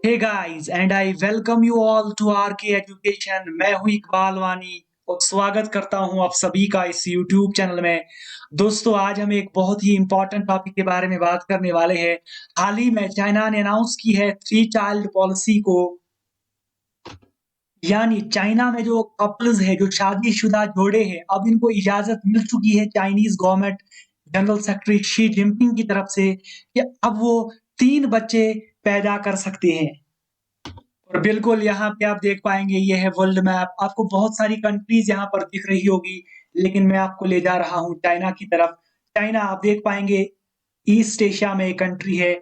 Hey guys and I welcome you all to R K education. मैं हूं इकबाल वानी और स्वागत करता हूं आप सभी का इस यूट्यूब चैनल में। दोस्तों, आज हम एक बहुत ही इंपॉर्टेंट टॉपिक के बारे में बात करने वाले हैं। हाल ही में चाइना ने अनाउंस की है थ्री चाइल्ड पॉलिसी को। यानी चाइना में जो कपल्स है, जो शादीशुदा जोड़े हैं, अब इनको इजाजत मिल चुकी है Chinese government general secretary Xi Jinping की तरफ से कि अब वो 3 बच्चे पैदा कर सकते हैं। और बिल्कुल यहाँ पे आप देख पाएंगे, ये है वर्ल्ड मैप। आपको बहुत सारी कंट्रीज यहाँ पर दिख रही होगी, लेकिन मैं आपको ले जा रहा हूँ चाइना की तरफ। चाइना आप देख पाएंगे ईस्ट एशिया में एक कंट्री है,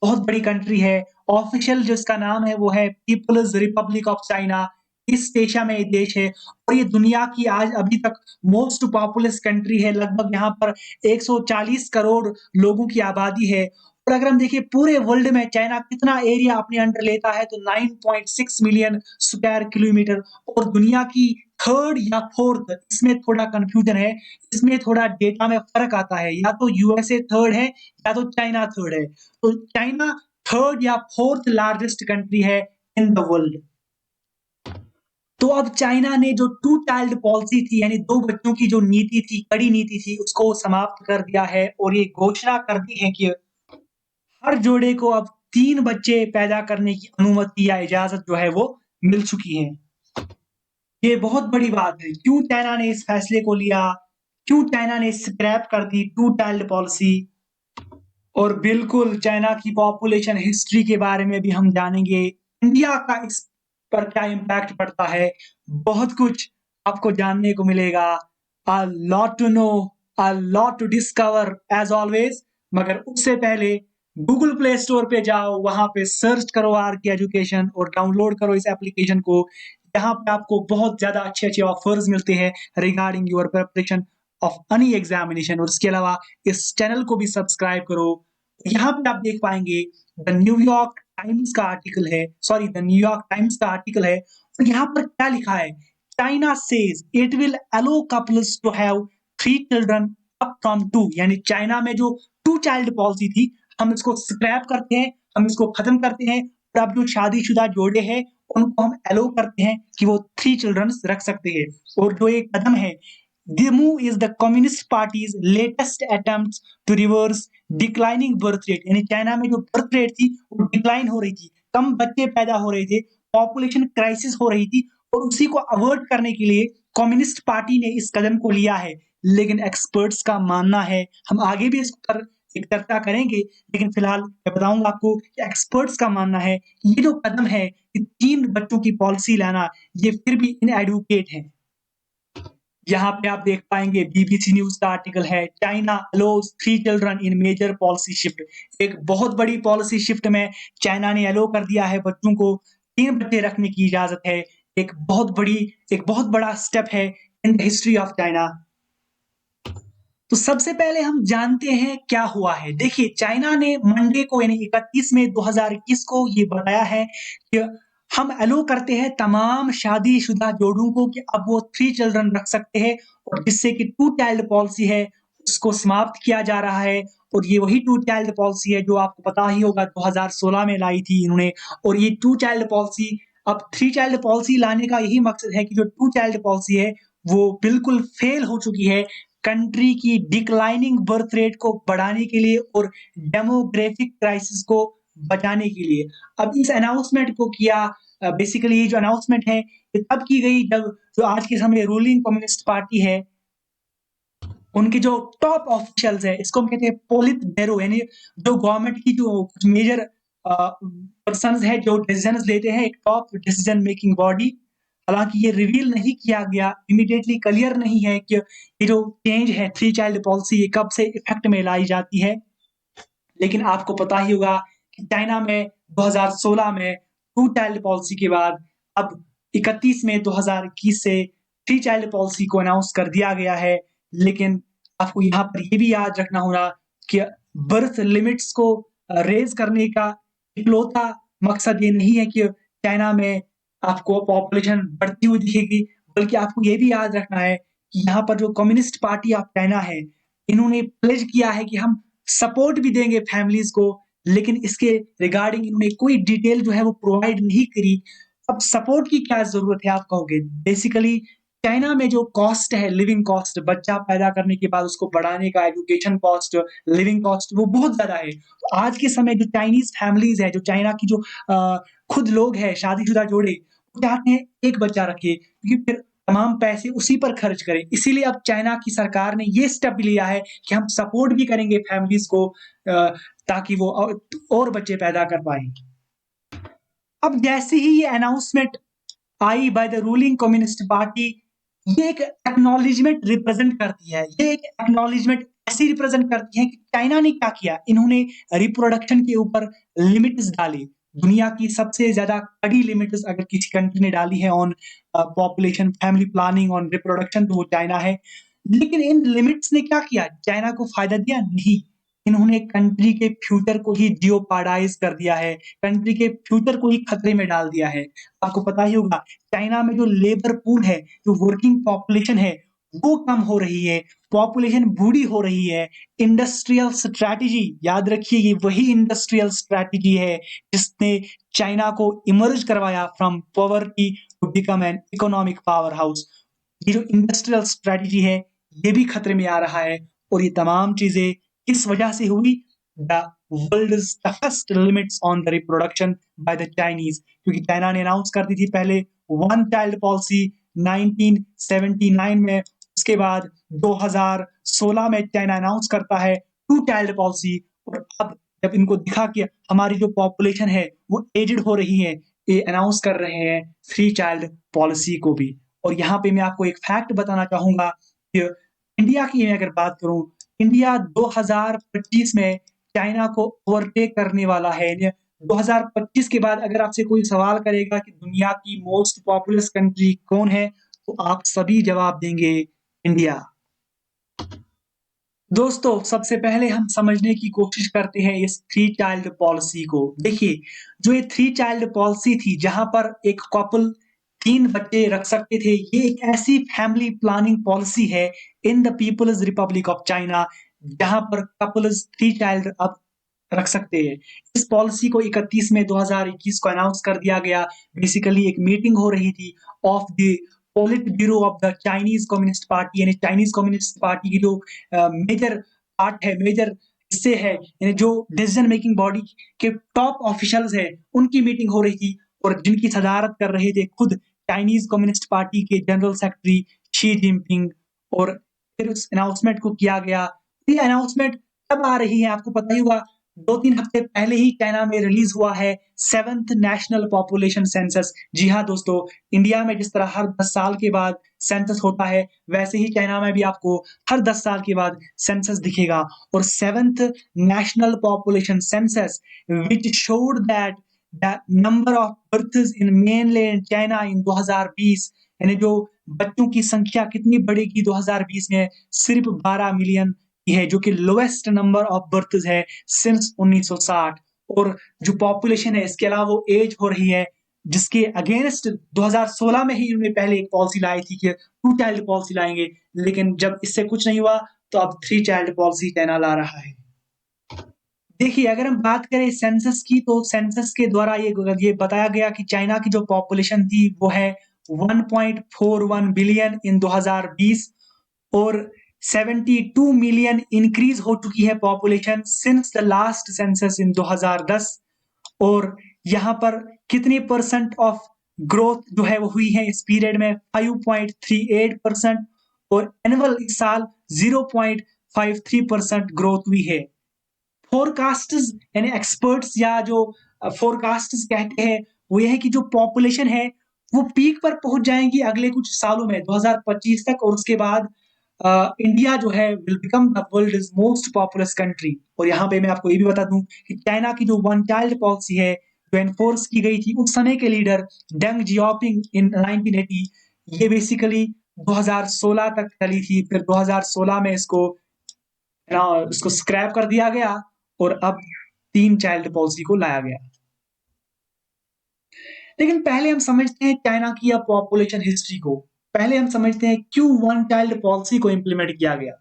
बहुत बड़ी कंट्री है। ऑफिशियल जो इसका नाम है वो है People's Republic of China. East Asia में ये देश है और ये दुनिया की आज अभी तक मोस्ट पॉपुलस कंट्री है। लगभग यहाँ पर 140 करोड़ लोगों की आबादी है। और अगर हम देखिए पूरे वर्ल्ड में चाइना कितना एरिया अपने अंडर लेता है, तो 9.6 मिलियन स्क्वायर किलोमीटर। और दुनिया की थर्ड या फोर्थ, इसमें थोड़ा कंफ्यूजन है, इसमें थोड़ा डेटा में फर्क आता है। या तो यूएसए थर्ड है या तो चाइना थर्ड है। तो चाइना थर्ड या फोर्थ लार्जेस्ट कंट्री है इन द वर्ल्ड। तो अब चाइना ने जो टू चाइल्ड पॉलिसी थी, यानी दो बच्चों की जो नीति थी, कड़ी नीति थी, उसको समाप्त कर दिया है और ये घोषणा कर दी है कि हर जोड़े को अब 3 बच्चे पैदा करने की अनुमति या इजाजत जो है वो मिल चुकी है। ये बहुत बड़ी बात है। क्यों चाइना ने इस फैसले को लिया? क्यों चाइना ने स्क्रैप कर दी टू चाइल्ड पॉलिसी? और बिल्कुल चाइना की पॉपुलेशन हिस्ट्री के बारे में भी हम जानेंगे। इंडिया का इस पर क्या इम्पैक्ट पड़ता है, बहुत कुछ आपको जानने को मिलेगा। A lot to know, a lot to discover as always. मगर उससे पहले गूगल प्ले स्टोर पे जाओ, वहां पे सर्च करो आर के एजुकेशन और डाउनलोड करो इस एप्लीकेशन को। यहाँ पे आपको बहुत ज्यादा अच्छे अच्छे ऑफर्स मिलते हैं regarding your preparation of any examination. और इसके अलावा इस चैनल को भी सब्सक्राइब करो। यहाँ पे आप देख पाएंगे द न्यूयॉर्क टाइम्स का आर्टिकल है, सॉरी द न्यूयॉर्क टाइम्स का आर्टिकल है। और यहाँ पर क्या लिखा है? China says it will allow couples to have 3 children up from 2। यानी चाइना में जो टू चाइल्ड पॉलिसी थी, हम इसको स्क्रैप करते हैं, हम इसको खत्म करते हैं। और अब जो शादीशुदा जोड़े हैं उनको हम अलो करते हैं कि वो 3 चिल्ड्रन रख सकते हैं। और जो एक कदम है, the move is the Communist Party's latest attempts to reverse declining birth rate। यानी चाइना में जो बर्थ रेट थी वो डिक्लाइन हो रही थी, कम बच्चे पैदा हो रहे थे, पॉपुलेशन क्राइसिस हो रही थी। और उसी को अवॉइड करने के लिए कम्युनिस्ट पार्टी ने इस कदम को लिया है। लेकिन एक्सपर्ट्स का मानना है, हम आगे भी इस पर एक चर्चा करेंगे, लेकिन फिलहाल मैं बताऊंगा आपको कि एक्सपर्ट्स का मानना है ये जो कदम है कि 3 बच्चों की पॉलिसी लाना, ये फिर भी इनएडुकेट है। यहाँ पे आप देख पाएंगे बीबीसी न्यूज का आर्टिकल है, China allows 3 children in major policy shift. एक बहुत बड़ी पॉलिसी शिफ्ट में चाइना ने अलो कर दिया है बच्चों को 3 बच्चे रखने की इजाजत है। एक बहुत बड़ी, एक बहुत बड़ा स्टेप है in the history of China. तो सबसे पहले हम जानते हैं क्या हुआ है। देखिए, चाइना ने मंडे को यानी 31 मई 2021 को ये बताया है कि हम अलो करते हैं तमाम शादीशुदा जोड़ों को कि अब वो 3 चिल्ड्रन रख सकते हैं। और जिससे कि टू चाइल्ड पॉलिसी है उसको समाप्त किया जा रहा है। और ये वही टू चाइल्ड पॉलिसी है जो आपको पता ही होगा 2016 में लाई थी इन्होंने। और ये टू चाइल्ड पॉलिसी, अब 3 चाइल्ड पॉलिसी लाने का यही मकसद है कि जो टू चाइल्ड पॉलिसी है वो बिल्कुल फेल हो चुकी है कंट्री की डिक्लाइनिंग बर्थ रेट को बढ़ाने के लिए और डेमोग्राफिक क्राइसिस को बचाने के लिए। अब इस अनाउंसमेंट को किया, बेसिकली ये जो अनाउंसमेंट है ये तब की गई जब जो आज के समय रूलिंग कम्युनिस्ट पार्टी है, उनके जो टॉप ऑफिशियल्स है, इसको हम कहते हैं पोलित ब्यूरो, यानी जो गवर्नमेंट की जो कुछ मेजर पर्सन है जो डिसीजन लेते हैं, एक टॉप डिसीजन मेकिंग बॉडी। हालांकि ये रिवील नहीं किया गया, इमीडिएटली क्लियर नहीं है कि ये जो चेंज है 3 चाइल्ड पॉलिसी ये कब से इफेक्ट में लाई जाती है। लेकिन आपको पता ही होगा कि चाइना में 2016 में टू चाइल्ड पॉलिसी के बाद अब 31 में 2021 से 3 चाइल्ड पॉलिसी को अनाउंस कर दिया गया है। लेकिन आपको यहाँ पर ये भी याद रखना होगा कि बर्थ लिमिट्स को रेज करने का इकलौता मकसद ये नहीं है कि चाइना में आपको पॉपुलेशन बढ़ती हुई दिखेगी, बल्कि आपको ये भी याद रखना है कि यहाँ पर जो कम्युनिस्ट पार्टी ऑफ चाइना है, इन्होंने प्लेज किया है कि हम सपोर्ट भी देंगे फैमिलीज को, लेकिन इसके रिगार्डिंग इन्होंने कोई डिटेल जो है वो प्रोवाइड नहीं करी। अब सपोर्ट की क्या ज़रूरत है आप कहोगे? बेसिकली चाइना में जो कॉस्ट है, लिविंग कॉस्ट, बच्चा पैदा करने के बाद उसको बढ़ाने का एजुकेशन कॉस्ट, लिविंग कॉस्ट वो बहुत ज़्यादा है। तो आज के समय जो चाइनीज़ फैमिलीज़ है, जो चाइना की जो खुद लोग हैं, शादीशुदा जोड़े, वो चाहते हैं एक बच्चा रखें क्योंकि फिर तमाम पैसे उसी पर खर्च करें। इसीलिए अब चाइना की सरकार ने ये स्टेप लिया है कि हम सपोर्ट भी करेंगे फैमिलीज़ को ताकि वो और बच्चे पैदा कर पाएँ। अब जैसे ही ये announcement I by the ruling communist party, ये एक एक्नॉलेजमेंट रिप्रेजेंट करती है। ये एक एक्नॉलेजमेंट ऐसी रिप्रेजेंट करती है कि चाइना ने क्या किया, इन्होंने रिप्रोडक्शन के ऊपर लिमिट्स डाली। दुनिया की सबसे ज़्यादा कड़ी लिमिट्स अगर किसी कंट्री ने डाली है on population, family planning, on reproduction तो वो चाइना है। लेकिन इन लिमिट्स ने क्या किया? चाइना को फ़ायदा दिया? नहीं। इन्होंने कंट्री के फ्यूचर को ही जियोपार्डाइज़ कर दिया है, कंट्री के फ्यूचर को ही खतरे में डाल दिया है। आपको पता ही होगा चाइना में जो लेबर पूल है, जो वर्किंग पॉपुलेशन है, वो कम हो रही है, पॉपुलेशन बूढ़ी हो रही है। इंडस्ट्रियल स्ट्रैटेजी याद रखिए, ये वही इंडस्ट्रियल स्ट्रैटेजी है जिसने चाइना को इमर्ज करवाया from poverty to become an economic powerhouse. ये जो इंडस्ट्रियल स्ट्रैटेजी है, ये भी खतरे में आ रहा है और ये तमाम चीज़ें किस वजह से हुई? The world's toughest limits on the reproduction by the Chinese, क्योंकि चाइना ने अनाउंस कर दी थी पहले वन चाइल्ड पॉलिसी 1979 में, उसके बाद 2016 में चाइना अनाउंस करता है टू चाइल्ड पॉलिसी और अब जब इनको दिखा कि हमारी जो पॉपुलेशन है वो एज्ड हो रही है, ये अनाउंस कर रहे हैं थ्री चाइल्ड पॉलिसी को भी। और यहाँ पे मैं आपको एक फैक्ट बताना चाहूँगा कि इंडिया की मैं अगर बात करूँ, इंडिया 2025 में चाइना को ओवरटेक करने वाला है। 2025 के बाद अगर आपसे कोई सवाल करेगा कि दुनिया की मोस्ट पॉपुलस कंट्री कौन है, तो आप सभी जवाब देंगे इंडिया। दोस्तों, सबसे पहले हम समझने की कोशिश करते हैं इस थ्री चाइल्ड पॉलिसी को। देखिए, जो ये थ्री चाइल्ड पॉलिसी थी, जहाँ पर एक कपल 3 बच्चे रख सकते थे, ये एक ऐसी फैमिली प्लानिंग पॉलिसी है in the People's Republic of China, जहाँ पर कपल्स 3 चाइल्ड अब रख सकते हैं। इस पॉलिसी को 31 मई 2021 को अनाउंस कर दिया गया। बेसिकली एक मीटिंग हो रही थी of the politburo of the Chinese communist party, यानी चाइनीज़ कम्युनिस्ट पार्टी की जो मेजर पार्ट है, मेजर हिस्से हैं, यानी जो डिसीजन मेकिंग बॉडी के टॉप ऑफिशियल्स हैं, उनकी मीटिंग हो रही थी और जिनकी सदारत कर रहे थे खुद चाइनीज़ कम्युनिस्ट पार्टी के जनरल सेक्रेटरी शी जिनपिंग। और फिर उस अनाउंसमेंट को किया गया। ये अनाउंसमेंट कब आ रही है आपको पता ही होगा, 2-3 हफ्ते पहले ही चाइना में रिलीज़ हुआ है 7th नेशनल पॉपुलेशन सेंसस। जी हाँ दोस्तों, इंडिया में जिस तरह हर 10 साल के बाद सेंसस होता है, वैसे ही चाइना में भी आपको हर 10 साल के बाद सेंसस दिखेगा। और 7th national population census which showed that the number of births in mainland China in 2020, यानी जो बच्चों की संख्या कितनी बढ़ेगी 2020 में, सिर्फ 12 मिलियन की है, जो कि लोएस्ट नंबर ऑफ बर्थ्स है सिंस 1960। और जो पॉपुलेशन है इसके अलावा वो एज हो रही है, जिसके अगेंस्ट 2016 में ही उन्होंने पहले एक पॉलिसी लाई थी कि टू चाइल्ड पॉलिसी लाएंगे, लेकिन जब इससे कुछ नहीं हुआ तो अब थ्री चाइल्ड पॉलिसी चाइना ला रहा है। देखिए, अगर हम बात करें सेंसस की, तो सेंसस के द्वारा ये बताया गया कि चाइना की जो पॉपुलेशन थी वो है 1.41 बिलियन इन 2020 और 72 मिलियन इंक्रीज हो चुकी है population since the last census इन 2010। और यहाँ पर कितनी परसेंट ऑफ ग्रोथ जो है वो हुई है इस पीरियड में 5.38% और एनुअल इस साल 0.53% ग्रोथ हुई है। फोरकास्ट्स यानी एक्सपर्ट्स या जो फोरकास्ट्स कहते हैं, वो ये है कि जो पॉपुलेशन है वो पीक पर पहुंच जाएगी अगले कुछ सालों में 2025 तक, और उसके बाद इंडिया जो है will become the world's most populous country. और यहाँ पे मैं आपको ये भी बता दूं कि चाइना की जो वन चाइल्ड पॉलिसी है जो एनफोर्स की गई थी उस समय के लीडर डेंग जियाओपिंग इन 1980, ये बेसिकली 2016 तक चली थी। फिर 2016 में इसको स्क्रैप कर दिया गया और अब तीन चाइल्ड पॉलिसी को लाया गया। लेकिन पहले हम समझते हैं चाइना की या पॉपुलेशन हिस्ट्री को। पहले हम समझते हैं क्यों वन चाइल्ड पॉलिसी को इंप्लीमेंट किया गया।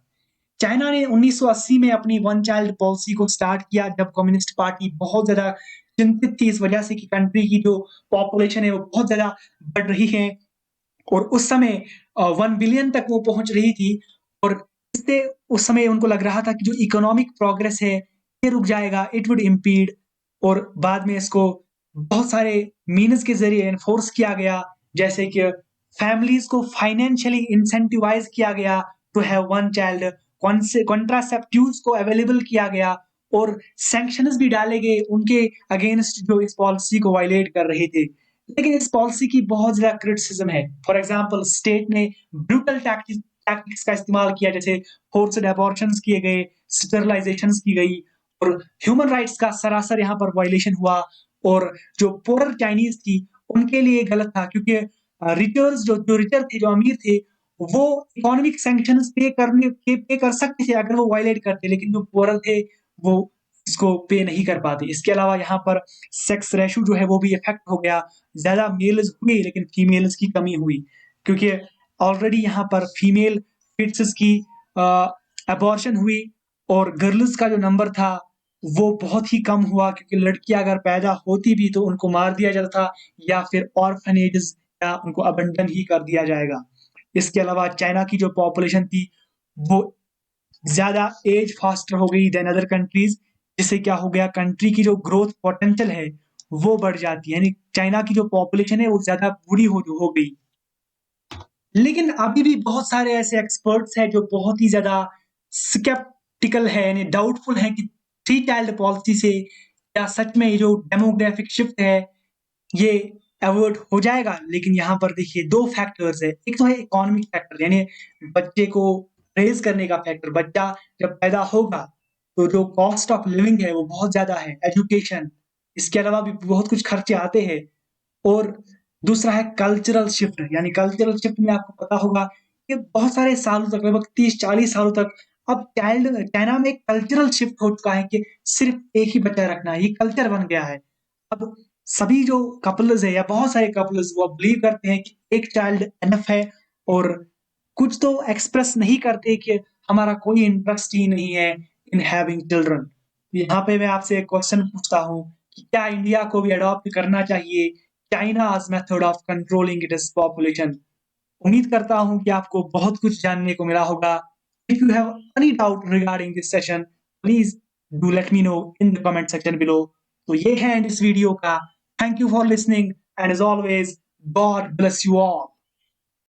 चाइना ने 1980 में अपनी वन चाइल्ड पॉलिसी को स्टार्ट किया, जब कम्युनिस्ट पार्टी बहुत ज़्यादा चिंतित थी इस वजह से कि कंट्री की जो पॉपुलेशन है वो बहुत ज़्यादा बढ़ रही है और उस समय 1 बिलियन तक वो पहुँच रही थी और इससे उस समय उनको लग रहा था कि जो इकोनॉमिक प्रोग्रेस है, ये रुक जाएगा, इट वुड इम्पीड और बाद में इसको बहुत सारे मीन्स के ज़रिए एनफोर्स किया गया, जैसे कि फैमिलीज़ को फाइनेंशियली इंसेंटिवाइज़ किया गया to have one child, contraceptives को अवेलेबल किया गया और सैंक्शंस भी डाले गए उनके अगेंस्ट जो इस पॉलिसी को वायलेट कर रहे थे। लेकिन इस पॉलिसी की बहुत ज़्यादा क्रिटिसिज्म है। फॉर एग्ज़ाम्पल स्टेट ने ब्रूटल टैक्टिक्स का इस्तेमाल किया, जैसे फोर्स्ड अबॉर्शंस किए गए, स्टरलाइज़ेशंस की गई और ह्यूमन राइट्स का सरासर यहाँ पर वायलेशन हुआ और जो पुअर चाइनीज़ थी, उनके लिए गलत था क्योंकि रिचर्स जो रिचर थे, जो अमीर थे, वो इकोनॉमिक सैंक्शंस पे कर सकते थे अगर वो वायलेट करते, लेकिन जो पुअर थे, वो इसको पे नहीं कर पाते। इसके अलावा यहाँ पर सेक्स रेशियो जो है वो भी इफ़ेक्ट हो गया। ज़्यादा मेल्स हुए लेकिन फीमेल्स की कमी हुई क्योंकि ऑलरेडी यहाँ पर फीमेल फिट्स की अ, अबॉर्शन हुई और गर्ल्स का जो नंबर था वो बहुत ही कम हुआ क्योंकि लड़कियाँ अगर पैदा होती भी तो उनको मार दिया जाता था या फिर ऑर्फनेजेस या उनको अबंडन ही कर दिया जाएगा। इसके अलावा चाइना की जो पॉपुलेशन थी वो ज़्यादा एज फास्टर हो गई देन अदर कंट्रीज़, जिससे क्या हो गया कंट्री की जो ग्रोथ पोटेंशियल है, वो बढ़ जाती है। यानी चाइना की जो पॉपुलेशन है वो ज़्यादा बूढ़ी हो गई। लेकिन अभी भी बहुत सारे ऐसे एक्सपर्ट्स हैं जो बहुत ही ज़्यादा स्केप्टिकल है यानी डाउटफुल है कि थ्री चाइल्ड पॉलिसी से क्या सच में ये जो डेमोग्राफिक शिफ्ट है ये अवॉइड हो जाएगा। लेकिन यहाँ पर देखिए 2 फैक्टर्स है। एक तो है इकोनॉमिक फैक्टर यानी बच्चे को रेज़ करने का फैक्टर। बच्चा जब पैदा होगा तो जो कॉस्ट ऑफ लिविंग है वो बहुत ज़्यादा है, एजुकेशन, इसके अलावा भी बहुत कुछ खर्चे आते हैं। और दूसरा है कल्चरल शिफ्ट यानी कल्चरल शिफ्ट में आपको पता होगा कि बहुत सारे सालों तक लगभग 30-40 सालों तक अब चाइना में एक कल्चरल शिफ्ट हो चुका है कि सिर्फ़ एक ही बच्चा रखना है, ये कल्चर बन गया है। अब सभी जो कपल्स है या बहुत सारे कपल्स वो बिलीव करते हैं कि एक चाइल्ड इनफ है और कुछ तो एक्सप्रेस नहीं करते कि हमारा कोई इंटरेस्ट ही नहीं है इन हैविंग चिल्ड्रन। यहाँ पे मैं आपसे एक क्वेश्चन पूछता हूँ कि क्या इंडिया को भी अडॉप्ट करना चाहिए China's method of controlling its population? उम्मीद करता हूँ कि आपको बहुत कुछ जानने को मिला होगा। If you have any doubt regarding this session, please do let me know in the comment section below. तो ये है इस वीडियो का। Thank you for listening and as always, God bless you all.